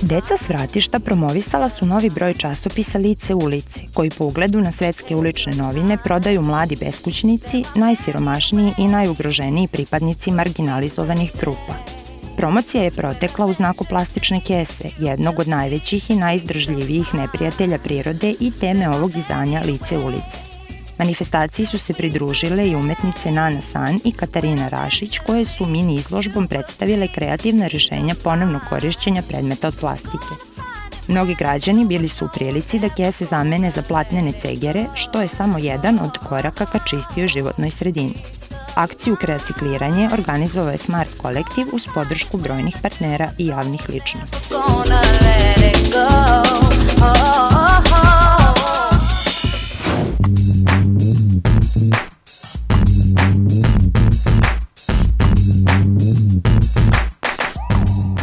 Deca s Vratišta promovisala su novi broj časopisa Lice ulice, koji po ugledu na svetske ulične novine prodaju mladi beskućnici, najsiromašniji i najugroženiji pripadnici marginalizovanih grupa. Promocija je protekla u znaku plastične kese, jednog od najvećih i najizdržljivijih neprijatelja prirode i teme ovog izdanja Lice ulice. Manifestaciji su se pridružile i umetnice Nana San i Katarina Rašić, koje su mini izložbom predstavile kreativna rešenja ponovnog korišćenja predmeta od plastike. Mnogi građani bili su u prilici da kese zamene za platnene cegere, što je samo jedan od koraka ka čistijoj životnoj sredini. Akciju Kreacikliranje organizovao je Smart kolektiv uz podršku brojnih partnera i javnih ličnosti.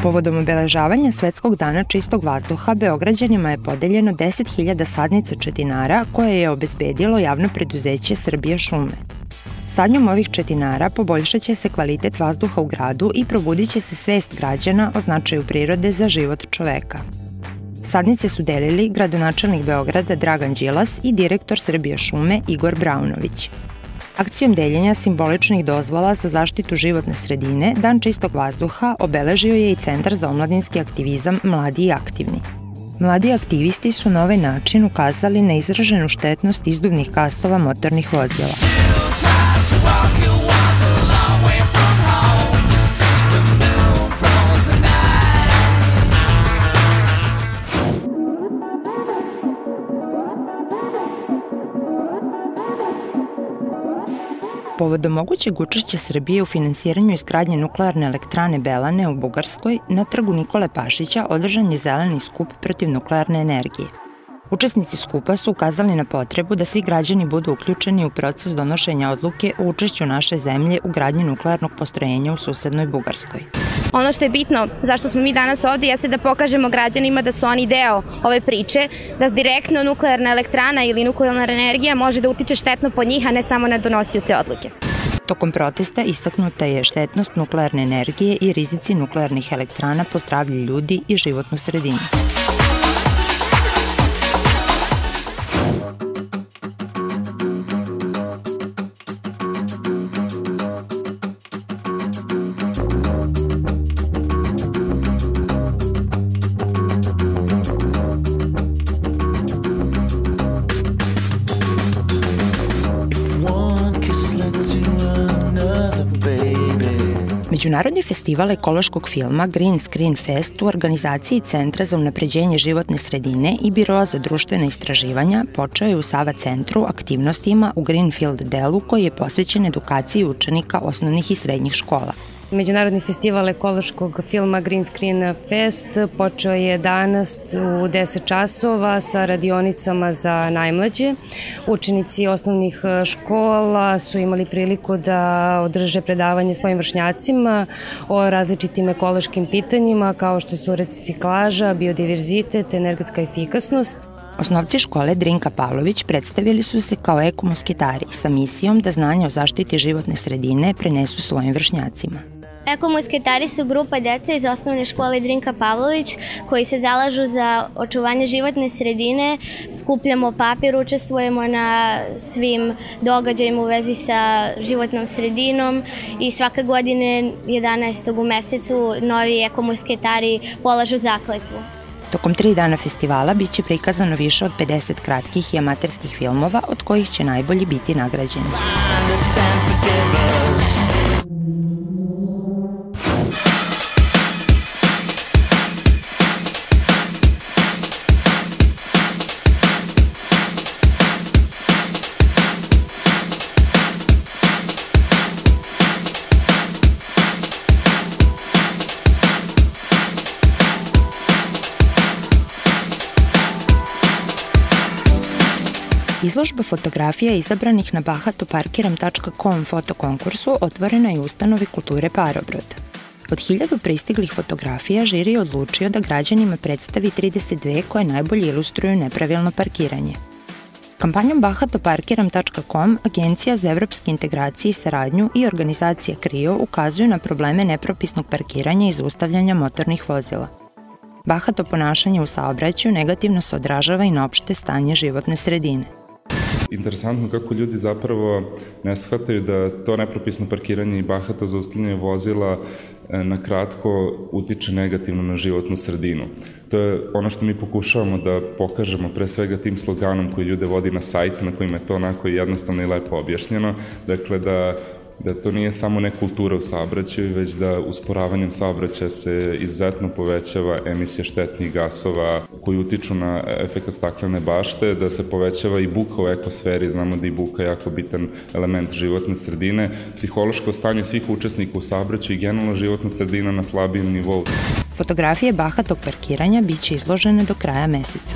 Povodom obeležavanja Svetskog dana čistog vazduha, Beograđanima je podeljeno 10.000 sadnica četinara koje je obezbedilo javno preduzeće Srbije šume. Sadnjom ovih četinara poboljšat će se kvalitet vazduha u gradu i probudit će se svest građana o značaju prirode za život čoveka. Sadnice su delili gradonačelnik Beograda Dragan Đilas i direktor Srbije šume Igor Braunović. Akcijom deljenja simboličnih dozvola za zaštitu životne sredine, Dan čistog vazduha obeležio je i Centar za omladinski aktivizam Mladi i aktivni. Mladi aktivisti su na ovaj način ukazali na izraženu štetnost izduvnih gasova motornih vozila. Povodom mogućeg učešća Srbije u finansiranju izgradnje nuklearne elektrane Belane u Bugarskoj, na trgu Nikole Pašića održan je zeleni skup protiv nuklearne energije. Učesnici skupa su ukazali na potrebu da svi građani budu uključeni u proces donošenja odluke o učešću naše zemlje u gradnji nuklearnog postrojenja u susednoj Bugarskoj. Ono što je bitno, zašto smo mi danas ovde, jeste da pokažemo građanima da su oni deo ove priče, da direktno nuklearna elektrana ili nuklearna energija može da utiče štetno po njih, a ne samo na donosioce odluke. Tokom protesta istaknuta je štetnost nuklearne energije i rizici nuklearnih elektrana po zdravlje ljudi i životnu sredinu. Međunarodni festival ekološkog filma Green Screen Fest u organizaciji Centra za unapređenje životne sredine i Biroa za društvene istraživanja počeo je u Sava centru aktivnostima u Greenfield delu koji je posvećen edukaciji učenika osnovnih i srednjih škola. Međunarodni festival ekološkog filma Green Screen Fest počeo je danas u 10 časova sa radionicama za najmlađe. Učenici osnovnih škola su imali priliku da održe predavanje svojim vršnjacima o različitim ekološkim pitanjima kao što su reciklaža, biodiverzitet, energetska efikasnost. Osnovci škole Drinka Pavlović predstavili su se kao ekomosketari sa misijom da znanja o zaštiti životne sredine prenesu svojim vršnjacima. Ekomosketari su grupa dece iz osnovne škole Drinka Pavlović koji se zalažu za očuvanje životne sredine, skupljamo papir, učestvujemo na svim događajima u vezi sa životnom sredinom i svake godine 11. u mesecu novi ekomosketari polažu zakletvu. Tokom 3 dana festivala biće prikazano više od 50 kratkih i amaterskih filmova, od kojih će najbolji biti nagrađeni. Izložba fotografija izabranih na bahatoparkiram.com fotokonkursu otvorena je u ustanovi kulture Parobrod. Od 1000 pristiglih fotografija žiri je odlučio da građanima predstavi 32 koje najbolje ilustruju nepravilno parkiranje. Kampanjom bahatoparkiram.com, Agencija za evropske integracije i saradnju i organizacija CRIO ukazuju na probleme nepropisnog parkiranja i zaustavljanja motornih vozila. Bahato ponašanje u saobraćaju negativno se odražava i na opšte stanje životne sredine. Interesantno kako ljudi zapravo ne shvataju da to nepropisno parkiranje i bahato zaustavljanje vozila na kratko utiče negativno na životnu sredinu. To je ono što mi pokušavamo da pokažemo pre svega tim sloganom koji ljude vodi na sajt na kojima je to onako jednostavno i lepo objašnjeno. Dakle, da to nije samo nekultura u saobraćaju, već da usporavanjem saobraćaja se izuzetno povećava emisija štetnih gasova koji utiču na efekat staklene bašte, da se povećava i buka u ekosferi, znamo da je buka jako bitan element životne sredine, psihološko stanje svih učesnika u saobraćaju i generalno životna sredina na slabijem nivou. Fotografije bahatog parkiranja biće izložene do kraja meseca.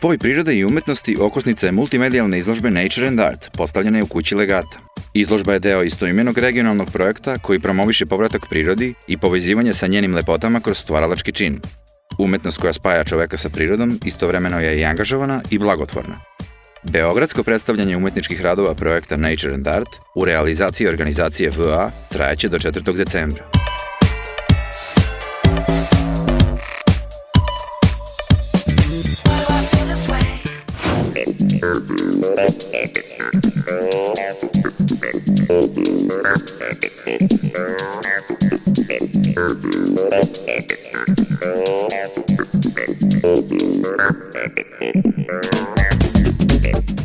Spoj prirode i umetnosti okosnica je multimedijalne izložbe Nature and Art, postavljena je u kući Legata. Izložba je deo istoimenog regionalnog projekta koji promoviše povratak prirodi i povezivanje sa njenim lepotama kroz stvaralački čin. Umetnost koja spaja čoveka sa prirodom istovremeno je i angažovana i blagotvorna. Beogradsko predstavljanje umetničkih radova projekta Nature and Art u realizaciji organizacije VA trajaće do 4. decembra.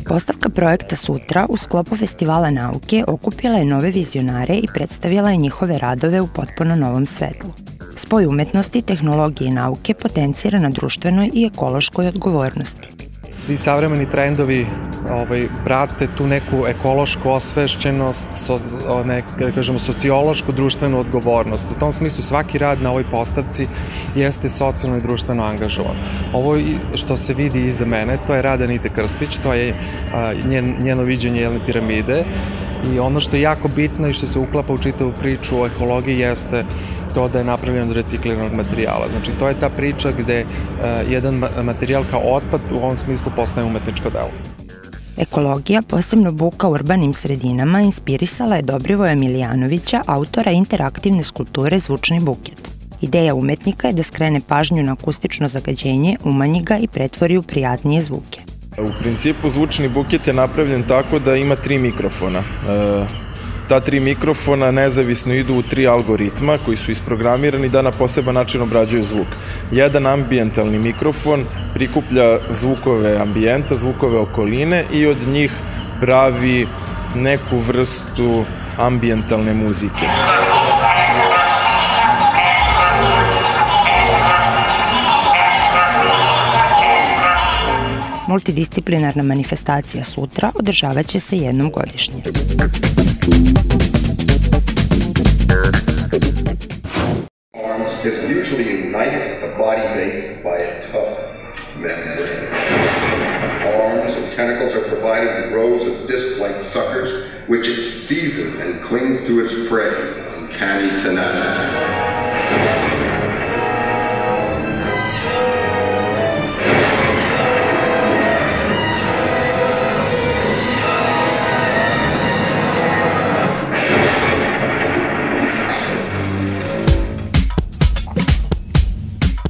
Postavka projekta Sutra u sklopu Festivala nauke okupila je nove vizionare i predstavila je njihove radove u potpuno novom svetlu. Spoj umetnosti, tehnologije i nauke potencira na društvenoj i ekološkoj odgovornosti. Svi savremeni trendovi prate tu neku ekološku osvešćenost, sociološku društvenu odgovornost. U tom smislu svaki rad na ovoj postavci jeste socijalno i društveno angažovan. Ovo što se vidi iza mene, to je rad Anite Krstić, to je njeno viđenje jedne piramide i ono što je jako bitno i što se uklapa u čitavu priču o ekologiji jeste to da je napravljeno od recikliranog materijala. Znači, to je ta priča gde jedan materijal kao otpad u ovom smislu postaje umetničko delo. Ekologija, posebno buka u urbanim sredinama, inspirisala je Dobrivoja Milijanovića, autora interaktivne skulpture Zvučni buket. Ideja umetnika je da skrene pažnju na akustično zagađenje, umanji ga i pretvori u prijatnije zvuke. U principu zvučni buket je napravljen tako da ima 3 mikrofona. Ta 3 mikrofona nezavisno idu u 3 algoritma koji su isprogramirani da na poseban način obrađuju zvuk. Jedan ambijentalni mikrofon prikuplja zvukove ambijenta, zvukove okoline i od njih pravi neku vrstu ambijentalne muzike. Multidisciplinarna manifestacija Sutra održavaće se jednom godišnje. Arms is usually united at the body base by a tough membrane. Arms and tentacles are provided with rows of disc-like suckers, which it seizes and clings to its prey, uncanny tenacity.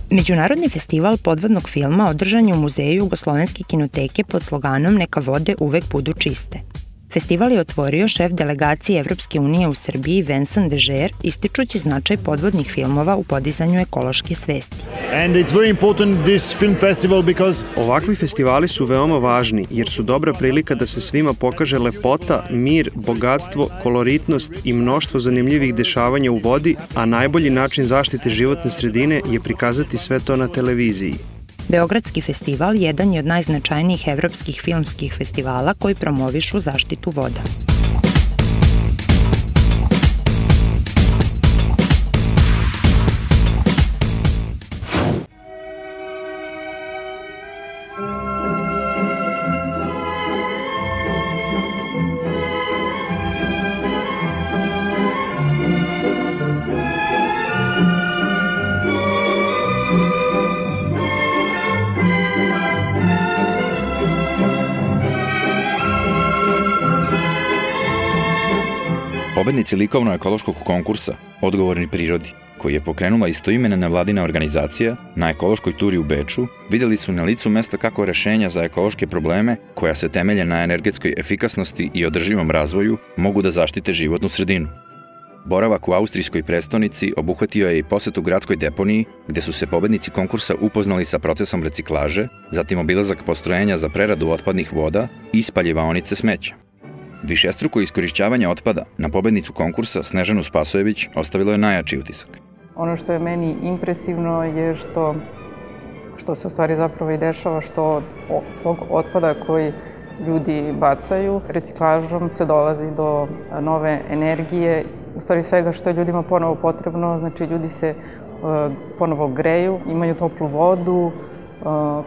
Međunarodni festival podvodnog filma održan je u Muzeju Jugoslovenske kinoteke pod sloganom Neka vode uvek budu čiste. Festival je otvorio šef delegacije Evropske unije u Srbiji Vincent Dežer, ističući značaj podvodnih filmova u podizanju ekološke svesti. Ovakvi festivali su veoma važni jer su dobra prilika da se svima pokaže lepota, mir, bogatstvo, koloritnost i mnoštvo zanimljivih dešavanja u vodi, a najbolji način zaštite životne sredine je prikazati sve to na televiziji. Beogradski festival jedan je od najznačajnijih evropskih filmskih festivala koji promovišu zaštitu voda. Pobednici likovno-ekološkog konkursa Odgovorni prirodi, koji je pokrenula istoimena nevladina organizacija na ekološkoj turi u Beču, vidjeli su na licu mesta kako rešenja za ekološke probleme, koja se temelje na energetskoj efikasnosti i održivom razvoju, mogu da zaštite životnu sredinu. Boravak u austrijskoj prestonici obuhvatio je i posetu gradskoj deponiji, gde su se pobednici konkursa upoznali sa procesom reciklaže, zatim obilazak postrojenja za preradu otpadnih voda i spaljivaonice smeća. Višestruko iskorišćavanje otpada na pobednicu konkursa Snežanu Spasojević ostavilo je najjači utisak. Ono što je meni impresivno je što se u stvari zapravo i dešava, što od svog otpada koji ljudi bacaju, reciklažom se dolazi do nove energije, u stvari svega što je ljudima ponovo potrebno, znači ljudi se ponovo greju, imaju toplu vodu,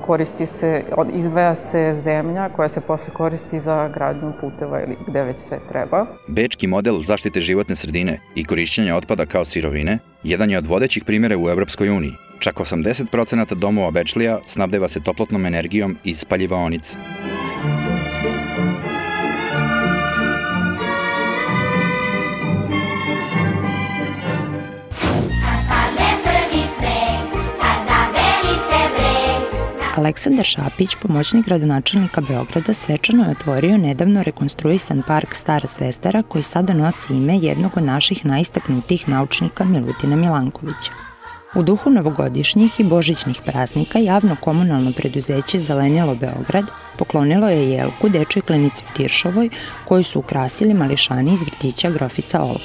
koristi se, izdvaja se zemlja koja se posle koristi za gradnju puteva ili gde već sve treba. Bečki model zaštite životne sredine i korišćenja otpada kao sirovine jedan je od vodećih primjera u Evropskoj uniji. Čak 80% domova Bečlija snabdeva se toplotnom energijom iz spaljivaonica. Aleksandar Šapić, pomoćnik gradonačelnika Beograda, svečano je otvorio nedavno rekonstruisan park Stara Zvezdara, koji sada nosi ime jednog od naših najistaknutijih naučnika Milutina Milankovića. U duhu novogodišnjih i božićnih praznika javno komunalno preduzeće Zelenilo Beograd poklonilo je jelku dečoj klinici u Tiršovoj, koju su ukrasili mališani iz vrtića Grofica Olga.